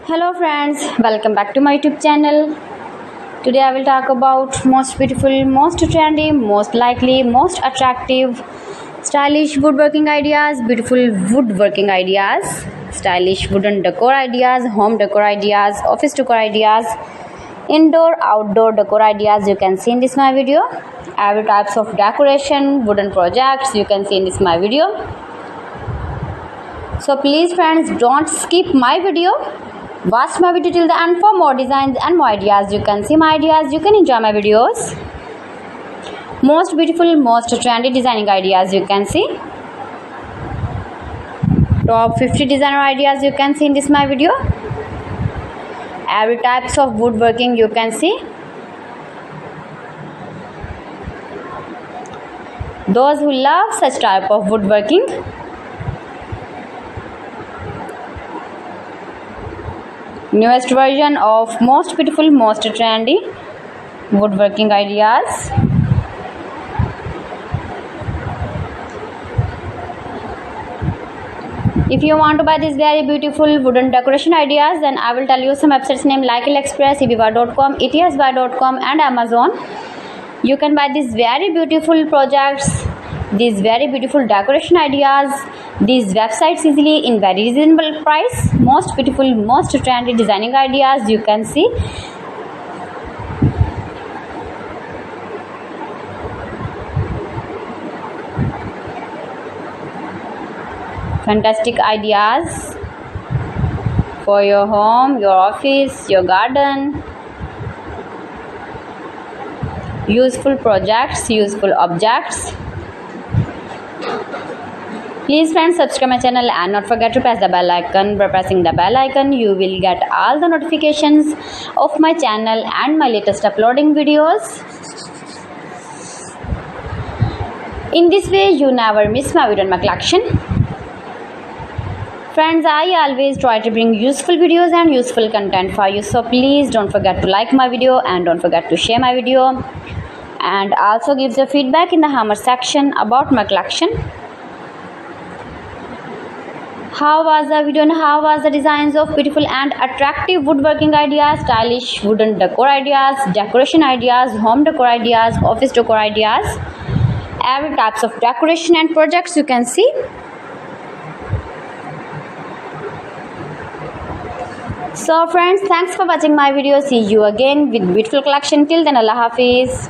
Hello friends, welcome back to my YouTube channel. Today I will talk about most beautiful, most trendy, most likely, most attractive, stylish woodworking ideas, beautiful woodworking ideas, stylish wooden decor ideas, home decor ideas, office decor ideas, indoor, outdoor decor ideas you can see in this my video. Every types of decoration, wooden projects you can see in this my video. So please friends, don't skip my video. Watch my video till the end for more designs and more ideas. You can see my ideas, you can enjoy my videos. Most beautiful, most trendy designing ideas you can see. Top 50 designer ideas you can see in this my video. Every types of woodworking you can see. Those who love such type of woodworking, newest version of most beautiful, most trendy woodworking ideas. If you want to buy these very beautiful wooden decoration ideas, then I will tell you some websites name like AliExpress, eBay.com, etsbuy.com and Amazon. You can buy these very beautiful projects, these very beautiful decoration ideas, these websites easily in very reasonable price. Most beautiful, most trendy designing ideas you can see. Fantastic ideas for your home, your office, your garden. Useful projects, useful objects. Please friends, subscribe my channel and not forget to press the bell icon. By pressing the bell icon, you will get all the notifications of my channel and my latest uploading videos. In this way, you never miss my video in my collection. Friends, I always try to bring useful videos and useful content for you. So please don't forget to like my video and don't forget to share my video. And also give your feedback in the comment section about my collection. How was the video and how was the designs of beautiful and attractive woodworking ideas, stylish wooden decor ideas, decoration ideas, home decor ideas, office decor ideas, every types of decoration and projects you can see. So friends, thanks for watching my video. See you again with beautiful collection. Till then, Allah Hafiz.